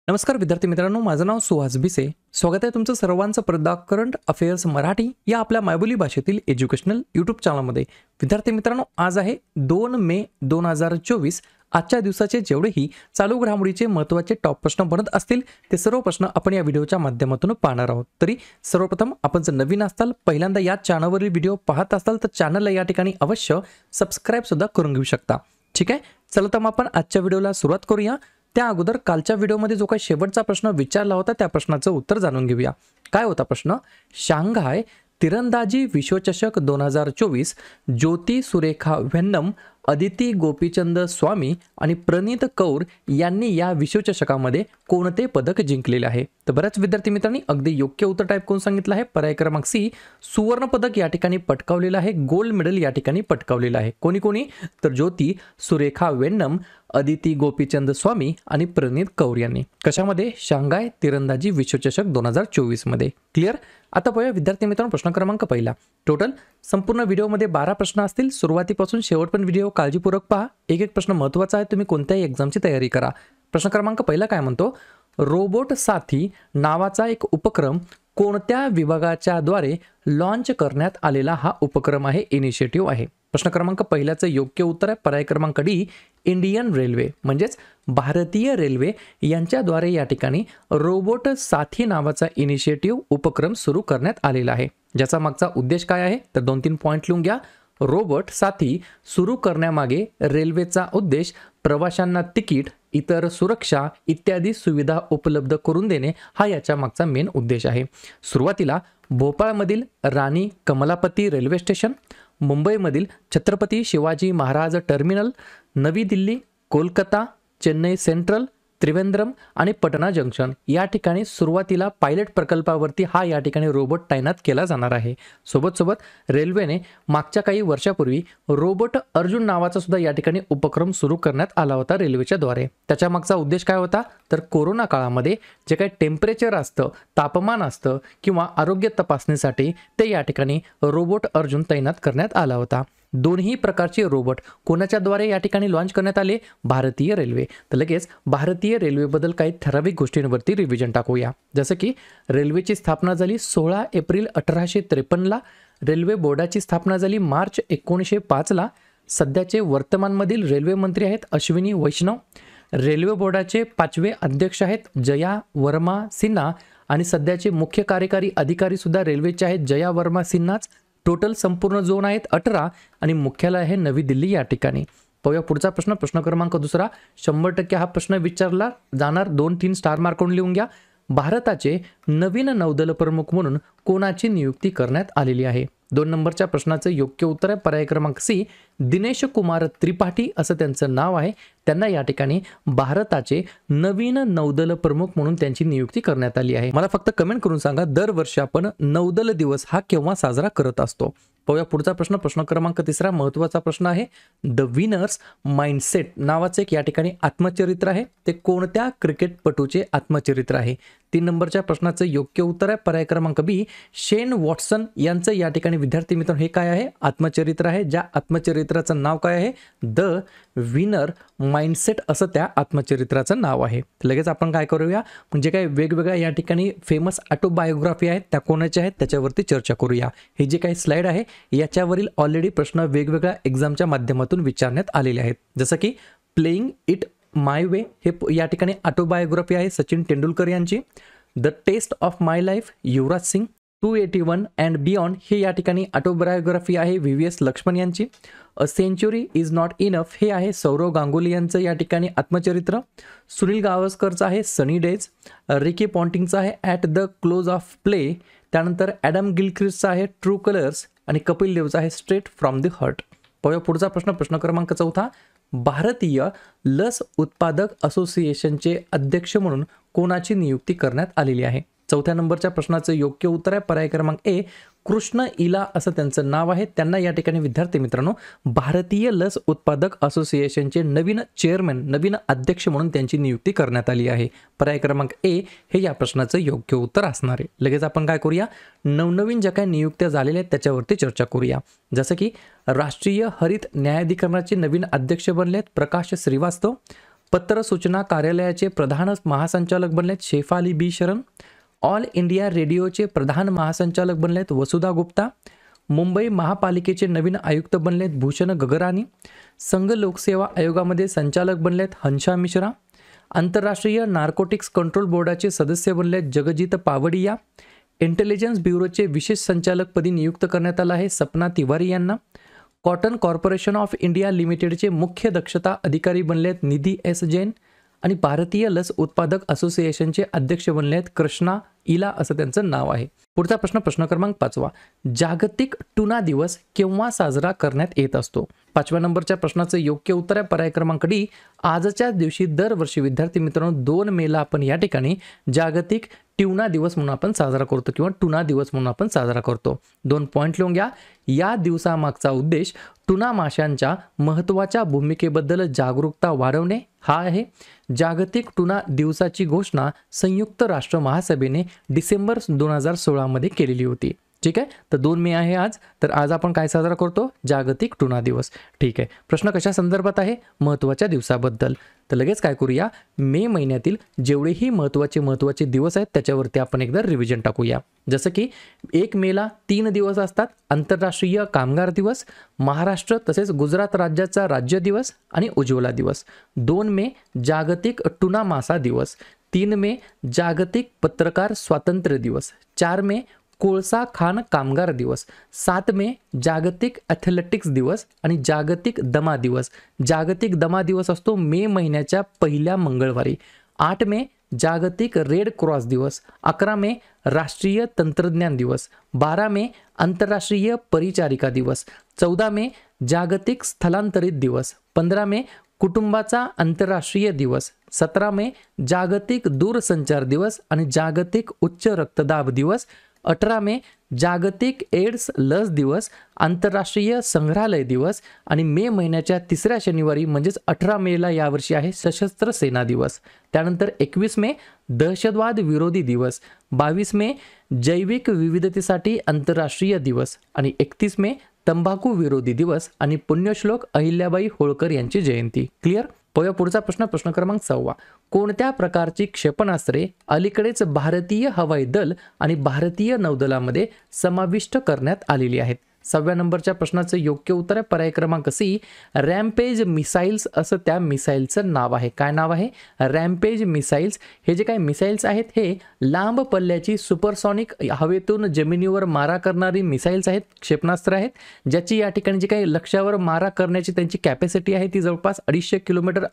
नमस्कार विद्यार्थी मित्रांनो, माझं नाव सुहास भिसे. स्वागत आहे तुमचं सर्वांचं प्रदा करंट अफेअर्स मराठी या आपल्या मायबोली भाषेतील एज्युकेशनल यूट्यूब चॅनलमध्ये. विद्यार्थी मित्रांनो, आज आहे 2 मे 2024. आजच्या दिवसाचे जेवढेही चालू घडामोडीचे महत्त्वाचे टॉप प्रश्न बनत असतील ते सर्व प्रश्न आपण या व्हिडिओच्या माध्यमातून पाहणार आहोत. तरी सर्वप्रथम आपण जर नवीन असाल, पहिल्यांदा या चॅनलवरील व्हिडिओ पाहत असाल तर चॅनलला या ठिकाणी अवश्य सबस्क्राईब सुद्धा करून घेऊ शकता. ठीक आहे, चला तर मग आपण आजच्या व्हिडिओला सुरुवात करूया. त्या अगोदर कालच्या व्हिडिओमध्ये जो काही शेवटचा प्रश्न विचारला होता त्या प्रश्नाचं उत्तर जाणून घेऊया. काय होता प्रश्न? शांघाय तिरंदाजी विश्वचषक 2024 ज्योती सुरेखा वेन्नम, अदिती गोपीचंद स्वामी आणि प्रणीत कौर यांनी या विश्वचषकामध्ये कोणते पदक जिंकलेले आहे? तर बऱ्याच विद्यार्थी मित्रांनी अगदी योग्य उत्तर टाईप करून सांगितलं आहे. पर्याय क्रमांक सी, सुवर्ण पदक या ठिकाणी पटकावलेलं आहे, गोल्ड मेडल या ठिकाणी पटकावलेलं आहे. कोणी कोणी? तर ज्योती सुरेखा वेन्नम, अदिती गोपीचंद स्वामी आणि प्रणीत कौर यांनी. कशामध्ये? शांघाय तिरंदाजी विश्वचषक 2024 मध्ये. क्लिअर? आता पाहूया विद्यार्थी मित्रांनो प्रश्न क्रमांक पहिला. टोटल संपूर्ण व्हिडिओमध्ये 12 प्रश्न असतील. सुरुवातीपासून शेवटपर्यंत व्हिडिओ काळजीपूर्वक पहा. एक एक प्रश्न महत्त्वाचा आहे, तुम्ही कोणत्याही एक्झामची तयारी करा. प्रश्न क्रमांक पहिला काय म्हणतो? रोबोट साथी नावाचा एक उपक्रम कोणत्या विभागाच्या द्वारे लॉन्च करण्यात आलेला हा उपक्रम आहे, इनिशिएटिव्ह आहे? प्रश्न क्रमांक पहिल्याचं योग्य उत्तर आहे पर्याय क्रमांक डी, इंडियन रेल्वे म्हणजेच भारतीय रेल्वे यांच्याद्वारे या ठिकाणी रोबोट साथी नावाचा इनिशिएटिव्ह उपक्रम सुरू करण्यात आलेला आहे. ज्याचा मागचा उद्देश काय आहे? तर 2-3 पॉईंट लिहून घ्या. रोबोट साथी सुरू करण्यामागे रेल्वेचा उद्देश प्रवाशांना तिकीट, इतर सुरक्षा इत्यादी सुविधा उपलब्ध करून देणे हा याच्या मागचा मेन उद्देश आहे. सुरुवातीला भोपाळमधील राणी कमलापती रेल्वे स्टेशन, मुंबईमधील छत्रपती शिवाजी महाराज टर्मिनल, नवी दिल्ली, कोलकाता, चेन्नई सेंट्रल, त्रिवेंद्रम आणि पटना जंक्शन या ठिकाणी सुरुवातीला पायलट प्रकल्पावरती हा या ठिकाणी रोबोट तैनात केला जाणार आहे. सोबत रेल्वेने मागच्या काही वर्षापूर्वी रोबोट अर्जुन नावाचा सुद्धा या ठिकाणी उपक्रम सुरू करण्यात आला होता रेल्वेच्या द्वारे. त्याच्या मागचा उद्देश काय होता? तर कोरोना काळामध्ये जे काही टेम्परेचर असतं, तापमान असतं किंवा आरोग्य तपासणीसाठी ते या ठिकाणी रोबोट अर्जुन तैनात करण्यात आला होता. दोन्ही प्रकारचे रोबोट कोणाच्या द्वारे या ठिकाणी लॉन्च करण्यात आले? भारतीय रेल्वे. तर लगेच भारतीय रेल्वेबद्दल काही ठराविक गोष्टींवरती रिव्हिजन टाकूया. जसं की रेल्वेची स्थापना झाली 16 एप्रिल 1853ला. रेल्वे बोर्डाची स्थापना झाली मार्च 1905ला. सध्याचे वर्तमानमधील रेल्वे मंत्री आहेत अश्विनी वैष्णव. रेल्वे बोर्डाचे 5वे अध्यक्ष आहेत जया वर्मा सिन्हा आणि सध्याचे मुख्य कार्यकारी अधिकारी सुद्धा रेल्वेचे आहेत जया वर्मा सिन्हाच. टोटल संपूर्ण झोन आहेत 18 आणि मुख्यालय आहे नवी दिल्ली या ठिकाणी. पाहूया पुढचा प्रश्न. प्रश्न क्रमांक दुसरा. 100% हा प्रश्न विचारला जाणार. 2-3 स्टार मार्क करून लिहून घ्या. भारताचे नवीन नौदल प्रमुख म्हणून कोणाची नियुक्ती करण्यात आलेली आहे? 2 नंबरच्या प्रश्नाचं योग्य उत्तर आहे पर्याय क्रमांक सी, दिनेश कुमार त्रिपाठी असं त्यांचं नाव आहे. त्यांना या ठिकाणी भारताचे नवीन नौदल प्रमुख म्हणून त्यांची नियुक्ती करण्यात आली आहे. मला फक्त कमेंट करून सांगा, दरवर्षी आपण नौदल दिवस हा केव्हा साजरा करत असतो? पाहूया पुढचा प्रश्न. प्रश्न क्रमांक तिसरा महत्त्वाचा प्रश्न आहे. द विनर्स माइंडसेट नावाचं एक या ठिकाणी आत्मचरित्र आहे. ते कोणत्या क्रिकेटपटूचे आत्मचरित्र आहे? 3 नंबरच्या प्रश्नाचं योग्य उत्तर आहे पर्याय क्रमांक बी, शेन वॉटसन यांचं या ठिकाणी विद्यार्थी मित्र हे काय आहे? आत्मचरित्र आहे. ज्या आत्मचरित्राचं नाव काय आहे? द विनर माइंडसेट असं त्या आत्मचरित्राचं नाव आहे. लगेच आपण काय करूया, म्हणजे काय वेगवेगळ्या या ठिकाणी फेमस ऑटोबायोग्राफी आहेत त्या कोणाच्या आहेत त्याच्यावरती चर्चा करूया. हे जे काही स्लाइड आहे याच्यावरील ऑलरेडी प्रश्न वेगवेगळ्या एक्झामच्या माध्यमातून विचारण्यात आलेले आहेत. जसं की प्लेइंग इट माय वे हे या ठिकाणी ऑटोबायोग्राफी आहे सचिन तेंडुलकर यांची. The test of my life Yuvraj Singh. 281 and beyond हे या ठिकाणी ऑटोबायोग्राफी आहे VVS लक्ष्मण यांची. A century is not enough हे आहे सौरव गांगुली यांचं या ठिकाणी आत्मचरित्र. सुनील गावस्करचं आहे सनी डेज. रिकी पॉन्टिंगचं आहे at the close of play. त्यानंतर ॲडम गिलक्रिस्टचा आहे ट्रू कलर्स आणि कपिल देवचा आहे स्ट्रेट फ्रॉम द हार्ट. पाहूया पुढचा प्रश्न. प्रश्न क्रमांक 4. भारतीय लस उत्पादक असोसिएशनचे अध्यक्ष म्हणून कोणाची नियुक्ती करण्यात आलेली आहे? 4थ्या नंबरच्या प्रश्नाचं योग्य उत्तर आहे पर्याय क्रमांक ए, कृष्ण इला असं त्यांचं नाव आहे. त्यांना या ठिकाणी विद्यार्थी मित्रांनो भारतीय लस उत्पादक असोसिएशनचे नवीन चेअरमॅन, नवीन अध्यक्ष म्हणून त्यांची नियुक्ती करण्यात आली आहे. पर्याय क्रमांक ए हे या प्रश्नाचं योग्य उत्तर असणार आहे. लगेच आपण काय करूया, नवनवीन ज्या काही नियुक्त्या झालेल्या आहेत त्याच्यावरती चर्चा करूया. जसं की राष्ट्रीय हरित न्यायाधिकरणाचे नवीन अध्यक्ष बनले आहेत प्रकाश श्रीवास्तव. पत्र सूचना कार्यालयाचे प्रधान महासंचालक बनलेत शेफाली बी शरण. ऑल इंडिया रेडिओचे प्रधान महासंचालक बनलेत वसुधा गुप्ता. मुंबई महापालिकेचे नवीन आयुक्त बनलेत भूषण गगरानी. संघ लोकसेवा आयोगामध्ये संचालक बनलेत हंसा मिश्रा. आंतरराष्ट्रीय नार्कोटिक्स कंट्रोल बोर्डाचे सदस्य बनलेत जगजीत पावडिया. इंटेलिजन्स ब्युरोचे विशेष संचालकपदी नियुक्त करण्यात आलं आहे सपना तिवारी यांना. कॉटन कॉर्पोरेशन ऑफ इंडिया लिमिटेडचे मुख्य दक्षता अधिकारी बनलेत निधी एस जैन. आणि भारतीय लस उत्पादक असोसिएशनचे अध्यक्ष बनलेत कृष्णा इला असं त्यांचं नाव आहे. पुढचा प्रश्न क्रमांक 5. जागतिक टुना दिवस केव्हा साजरा करण्यात येत असतो? 5व्या नंबरच्या प्रश्नाचं योग्य उत्तर आहे पर्याय क्रमांक डी. आजच्या दिवशी दरवर्षी विद्यार्थी मित्रांनो 2 मेला आपण या ठिकाणी जागतिक ट्यूना दिवस म्हणून आपण साजरा करतो किंवा टुना दिवस म्हणून आपण साजरा करतो. 2 पॉईंट लिहून घ्या. या दिवसामागचा उद्देश टुना माशांच्या महत्त्वाच्या भूमिकेबद्दल जागरूकता वाढवणे हा आहे. जागतिक टुना दिवसाची घोषणा संयुक्त राष्ट्र महासभेने डिसेंबर 2016 मध्ये केलेली होती. ठीक आहे, तर 2 मे आहे आज. तर आज आपण काय साजरा करतो? जागतिक टुना दिवस. ठीक आहे, प्रश्न कशा संदर्भात आहे? महत्त्वाच्या दिवसाबद्दल. तर लगेच काय करूया, मे महिन्यातील जेवढेही महत्त्वाचे दिवस आहेत त्याच्यावरती आपण एकदा रिव्हिजन टाकूया. जसं की 1 मेला 3 दिवस असतात. आंतरराष्ट्रीय कामगार दिवस, महाराष्ट्र तसेच गुजरात राज्याचा राज्य दिवस आणि उज्ज्वला दिवस. 2 मे जागतिक टुना मासा दिवस. 3 मे जागतिक पत्रकार स्वातंत्र्य दिवस. 4 मे कोळसा खाण कामगार दिवस. 7 मे जागतिक ॲथलेटिक्स दिवस आणि जागतिक दमा दिवस. जागतिक दमा दिवस असतो मे महिन्याच्या पहिल्या मंगळवारी. 8 मे जागतिक रेड क्रॉस दिवस. 11 मे राष्ट्रीय तंत्रज्ञान दिवस. 12 मे आंतरराष्ट्रीय परिचारिका दिवस. 14 मे जागतिक स्थलांतरित दिवस. 15 मे कुटुंबाचा आंतरराष्ट्रीय दिवस. 17 मे जागतिक दूरसंचार दिवस आणि जागतिक उच्च रक्तदाब दिवस. 18 मे जागतिक एड्स लस दिवस, आंतरराष्ट्रीय संग्रहालय दिवस आणि मे महिन्याच्या 3ऱ्या शनिवारी म्हणजेच 18 मेला यावर्षी आहे सशस्त्र सेना दिवस. त्यानंतर 21 मे दहशतवाद विरोधी दिवस. 22 मे जैविक विविधतेसाठी आंतरराष्ट्रीय दिवस आणि 31 मे तंबाखू विरोधी दिवस आणि पुण्यश्लोक अहिल्याबाई होळकर यांची जयंती. क्लिअर? पुढचा प्रश्न क्रमांक 6. कोणत्या प्रकारची क्षेपणास्त्रे अलीकडेच भारतीय हवाई दल आणि भारतीय नौदलामध्ये समाविष्ट करण्यात आलेली आहेत? 6व्या नंबरच्या प्रश्नाचं योग्य उत्तर आहे पर्याय क्रमांक सी. रॅम्पेज मिसाईल्स असं त्या मिसाईलचं नाव आहे. काय नाव आहे? Rampage missiles. हे जे काही मिसाईल्स आहेत हे लांब पल्ल्याची सुपरसॉनिक हवेतून जमिनीवर मारा करणारी मिसाईल्स आहेत, क्षेपणास्त्र आहेत, ज्याची या ठिकाणी जी काही लक्ष्यावर मारा करण्याची त्यांची कॅपॅसिटी आहे ती जवळपास 250 किलोमीटर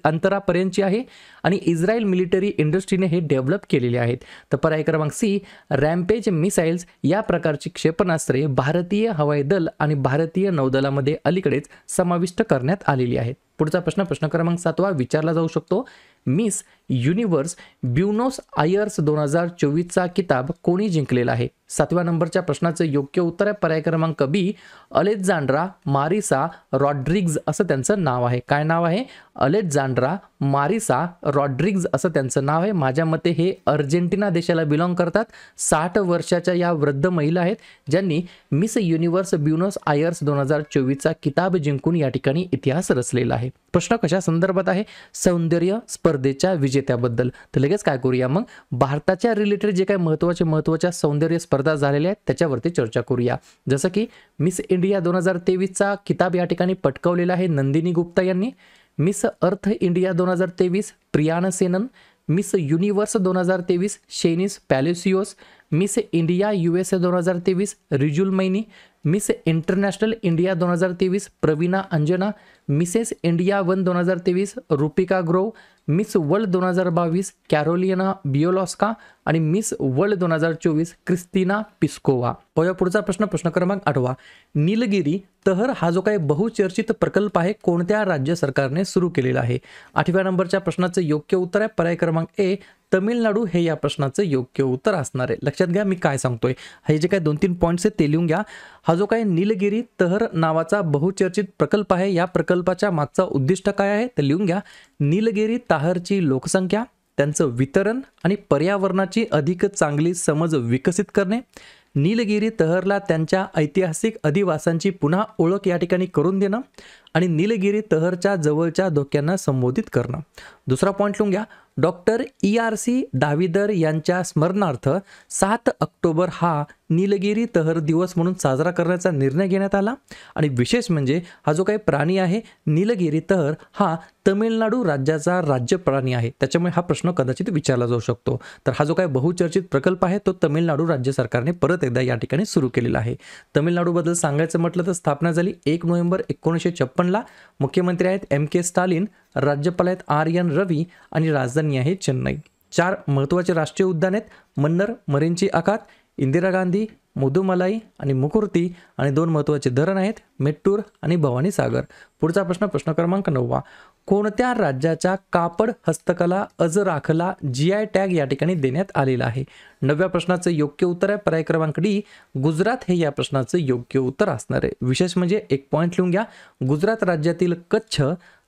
अंतरापर्यंतची आहे आणि इस्रायल मिलिटरी इंडस्ट्रीने हे डेव्हलप केलेले आहेत. तर पर्याय क्रमांक सी रॅम्पेज मिसाईल्स या प्रकारची क्षेपणास्त्रे भारतीय हवाई दल आणि भारतीय नौदलामध्ये अलीकडेच समाविष्ट करण्यात आलेली आहेत. पुढचा प्रश्न क्रमांक 7 विचारला जाऊ शकतो. मिस युनिव्हर्स ब्युनोस आयर्स 2024चा किताब कोणी जिंकलेला आहे? 7व्या नंबरच्या प्रश्नाचं योग्य उत्तर आहे पर्याय क्रमांक बी. अलेक्झांड्रा मारिसा रॉड्रिग्ज असं त्यांचं नाव आहे. काय नाव आहे? अलेक्झांड्रा मारिसा रॉड्रिग्ज असं त्यांचं नाव आहे. माझ्या मते हे अर्जेंटिना देशाला बिलॉंग करतात. 60 वर्षाच्या या वृद्ध महिला आहेत ज्यांनी मिस युनिव्हर्स ब्युनोस आयर्स 2024चा किताब जिंकून या ठिकाणी इतिहास रचलेला आहे. प्रश्न कशा संदर्भात आहे? सौंदर्य स्पर्धेच्या विजेत्याबद्दल. तर लगेच काय करूया मग, भारताच्या रिलेटेड जे काही महत्त्वाच्या सौंदर्य स्पर्धा झालेल्या आहेत त्याच्यावरती चर्चा करूया. जसं की मिस इंडिया 2023चा किताब या ठिकाणी पटकावलेला आहे नंदिनी गुप्ता यांनी. Miss Earth India 2023 Priyana Senan. Miss Universe 2023 Sheynnis Palacios. Miss India USA 2023 Rijul Maini. Miss International India 2023 Praveena Anjana. Mrs India 2023 Rupika Grover. Miss World 2022 Karolina Bielawska आणि मिस वर्ल्ड 2024 क्रिस्टिना पिस्कोवा. पुढचा प्रश्न क्रमांक 8. नीलगिरी तहर हा जो काही बहुचर्चित प्रकल्प आहे कोणत्या राज्य सरकारने सुरू केलेला आहे? 8व्या नंबरच्या प्रश्नाचं योग्य उत्तर आहे पर्याय क्रमांक ए. तमिळनाडू हे या प्रश्नाचं योग्य उत्तर असणार आहे. लक्षात घ्या मी काय सांगतोय. हे जे काही 2-3 पॉईंट्स आहेत ते लिहून घ्या. हा जो काही नीलगिरी तहर नावाचा बहुचर्चित प्रकल्प आहे या प्रकल्पाच्या मागचा उद्दिष्ट काय आहे तर लिहून घ्या. नीलगिरी तहरची लोकसंख्या, त्यांचं वितरण आणि पर्यावरणाची अधिक चांगली समज विकसित करणे. नीलगिरी तहरला त्यांच्या ऐतिहासिक अधिवासांची पुन्हा ओळख या ठिकाणी करून देणं आणि नीलगिरी तहरच्या जवळच्या धोक्यांना संबोधित करणं. दुसरा पॉईंट लिहून घ्या. डॉक्टर ERC दाविदर यांच्या स्मरणार्थ 7 ऑक्टोबर हा नीलगिरी तहर दिवस म्हणून साजरा करण्याचा निर्णय घेण्यात आला. आणि विशेष म्हणजे हा जो काही प्राणी आहे नीलगिरी तहर हा तमिळनाडू राज्याचा राज्य प्राणी आहे, त्याच्यामुळे हा प्रश्न कदाचित विचारला जाऊ शकतो. तर हा जो काही बहुचर्चित प्रकल्प आहे तो तमिळनाडू राज्य सरकारने परत एकदा या ठिकाणी सुरू केलेला आहे. तमिळनाडूबद्दल सांगायचं म्हटलं तर स्थापना झाली 1 नोव्हेंबर 1956ला. मुख्यमंत्री आहेत MK स्टालिन, राज्यपाल आहेत RN रवी आणि राजधानी आहे चेन्नई. 4 महत्त्वाचे राष्ट्रीय उद्यान आहेत. मन्नर, मरीनची आखात, इंदिरा गांधी, मुदुमलाई आणि मुकुर्ती आणि 2 महत्त्वाचे धरण आहेत मेट्टूर आणि भवानी सागर. पुढचा प्रश्न क्रमांक 9. कोणत्या राज्याच्या कापड हस्तकला अजराखला GI टॅग या ठिकाणी देण्यात आलेला आहे? 9व्या प्रश्नाचं योग्य उत्तर आहे पर्याय क्रमांक D, गुजरात हे या प्रश्नाचं योग्य उत्तर असणार आहे. विशेष म्हणजे एक पॉईंट लिहून घ्या. गुजरात राज्यातील कच्छ,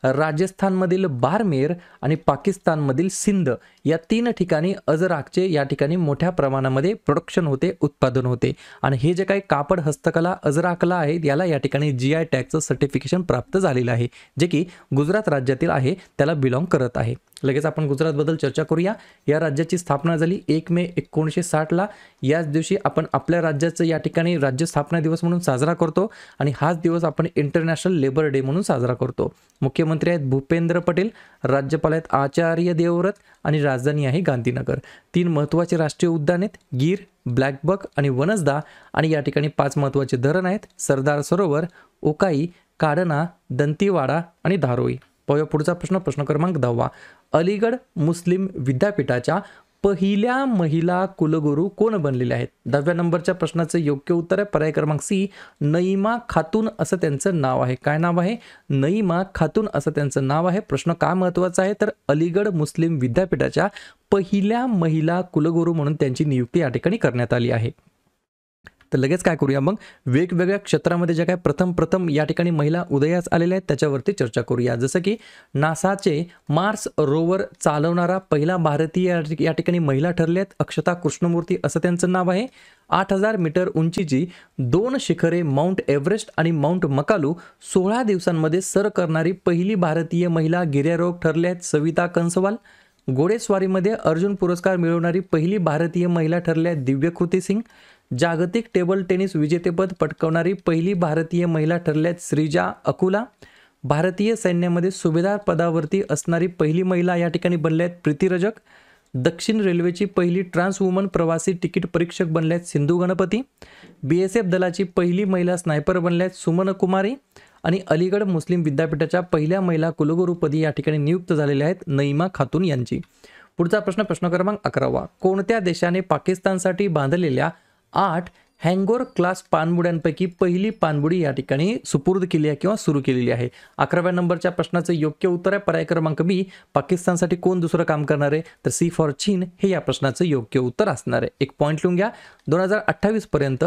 राजस्थानमधील बारमेर आणि पाकिस्तानमधील सिंध या 3 ठिकाणी अजराकचे या ठिकाणी मोठ्या प्रमाणामध्ये प्रोडक्शन होते, उत्पादन होते. आणि हे जे काही कापड हस्तकला अजराकला आहे याला या ठिकाणी GI टॅगचं सर्टिफिकेशन प्राप्त झालेलं आहे, जे की गुजरात राज्यातील आहे, त्याला बिलॉंग करत आहे. लगेच आपण गुजरातबद्दल चर्चा करूया. या राज्याची स्थापना झाली 1 मे 1960ला. याच दिवशी आपण आपल्या राज्याचं या ठिकाणी राज्य स्थापना दिवस म्हणून साजरा करतो आणि हाच दिवस आपण इंटरनॅशनल लेबर डे म्हणून साजरा करतो. मुख्यमंत्री आहेत भूपेंद्र पटेल, राज्यपाल आहेत आचार्य देवव्रत आणि राजधानी आहे गांधीनगर. 3 महत्त्वाचे राष्ट्रीय उद्यान आहेत गीर, ब्लॅकबक आणि वनसदा आणि या ठिकाणी 5 महत्त्वाचे धरण आहेत सरदार सरोवर, ओकाई, काढना, दंतीवाडा आणि धारोई. पाहूया पुढचा प्रश्न क्रमांक 10. अलीगढ मुस्लिम विद्यापीठाच्या पहिल्या महिला कुलगुरू कोण बनलेल्या आहेत? 10व्या नंबरच्या प्रश्नाचं योग्य उत्तर आहे पर्याय क्रमांक C, नईमा खातून असं त्यांचं नाव आहे. काय नाव आहे? नईमा खातून असं त्यांचं नाव आहे. प्रश्न का महत्त्वाचा आहे तर अलीगढ मुस्लिम विद्यापीठाच्या पहिल्या महिला कुलगुरू म्हणून त्यांची नियुक्ती या ठिकाणी करण्यात आली आहे. तर लगेच काय करूया मग, वेगवेगळ्या क्षेत्रामध्ये ज्या काय प्रथम या ठिकाणी महिला उदयास आलेल्या आहेत त्याच्यावरती चर्चा करूया. जसं की नासाचे मार्स रोवर चालवणारा पहिला भारतीय या ठिकाणी महिला ठरल्या आहेत अक्षता कृष्णमूर्ती असं त्यांचं नाव आहे. 8000 मीटर उंचीची 2 शिखरे माउंट एव्हरेस्ट आणि माउंट मकालू 16 दिवसांमध्ये सर करणारी पहिली भारतीय महिला गिर्यारोहक ठरल्या आहेत सविता कंसवाल. घोडेस्वारीमध्ये अर्जुन पुरस्कार मिळवणारी पहिली भारतीय महिला ठरल्या आहेत दिव्यकृती सिंग. जागतिक टेबल टेनिस विजेतेपद पटकावणारी पहिली भारतीय महिला ठरल्यात श्रीजा अकुला. भारतीय सैन्यामध्ये सुभेदार पदावरती असणारी पहिली महिला या ठिकाणी बनल्या आहेत प्रीती रजक. दक्षिण रेल्वेची पहिली ट्रान्स वुमन प्रवासी तिकीट परीक्षक बनल्यात सिंधू गणपती. BSF दलाची पहिली महिला स्नायपर बनल्यात सुमन कुमारी. आणि अलीगढ मुस्लिम विद्यापीठाच्या पहिल्या महिला कुलगुरूपदी या ठिकाणी नियुक्त झालेल्या आहेत नईमा खातून यांची. पुढचा प्रश्न क्रमांक 11. कोणत्या देशाने पाकिस्तानसाठी बांधलेल्या 8 हँगोर क्लास पाणबुड्यांपैकी पहिली पाणबुडी या ठिकाणी सुपूर्द केली आहे किंवा सुरू केलेली आहे? 11व्या नंबरच्या प्रश्नाचं योग्य उत्तर आहे पर्याय क्रमांक B, पाकिस्तानसाठी कोण दुसरं काम करणार आहे तर C फॉर चीन हे या प्रश्नाचं योग्य उत्तर असणार आहे. एक पॉईंट लिहून घ्या. 2028 पर्यंत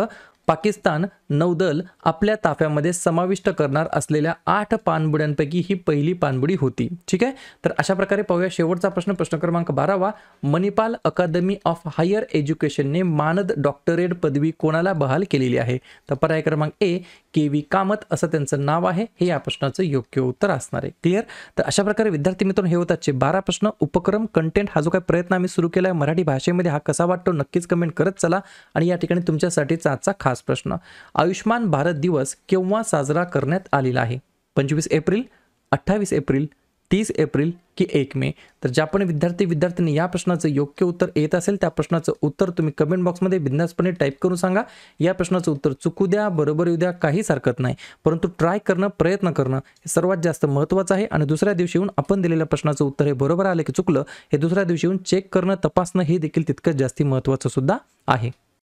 पाकिस्तान नौदल आपल्या ताफ्यामध्ये समाविष्ट करणार असलेल्या 8 पाणबुड्यांपैकी ही पहिली पाणबुडी होती. ठीक आहे, तर अशा प्रकारे पाहूया शेवटचा प्रश्न क्रमांक 12. मणिपाल अकादमी ऑफ हायर एज्युकेशनने मानद डॉक्टरेट पदवी कोणाला बहाल केलेली आहे? तर पर्याय क्रमांक A, KV कामत असं त्यांचं नाव आहे. हे या प्रश्नाचं योग्य उत्तर असणार आहे. क्लिअर? तर अशा प्रकारे विद्यार्थी मित्रांनो हे होतात 12 प्रश्न. उपक्रम कंटेंट हा जो काही प्रयत्न आम्ही सुरू केला आहे मराठी भाषेमध्ये हा कसा वाटतो नक्कीच कमेंट करत चला. आणि या ठिकाणी तुमच्यासाठीचा आजचा खास प्रश्न, आयुष्मान भारत दिवस केव्हा साजरा करण्यात आलेला आहे? 25 एप्रिल, 28 एप्रिल, 30 एप्रिल की 1 मे? तर ज्या पण विद्यार्थ्यांनी या प्रश्नाचं योग्य उत्तर येत असेल त्या प्रश्नाचं उत्तर तुम्ही कमेंट बॉक्समध्ये बिंदासपणे टाईप करून सांगा. या प्रश्नाचं उत्तर चुकू द्या, बरोबर येऊ द्या, काहीच हरकत नाही, परंतु ट्राय करणं, प्रयत्न करणं हे सर्वात जास्त महत्त्वाचं आहे. आणि दुसऱ्या दिवशी येऊन आपण दिलेल्या प्रश्नाचं उत्तर हे बरोबर आलं की चुकलं हे दुसऱ्या दिवशी येऊन चेक करणं, तपासणं हे देखील तितकंच जास्ती महत्त्वाचं सुद्धा आहे.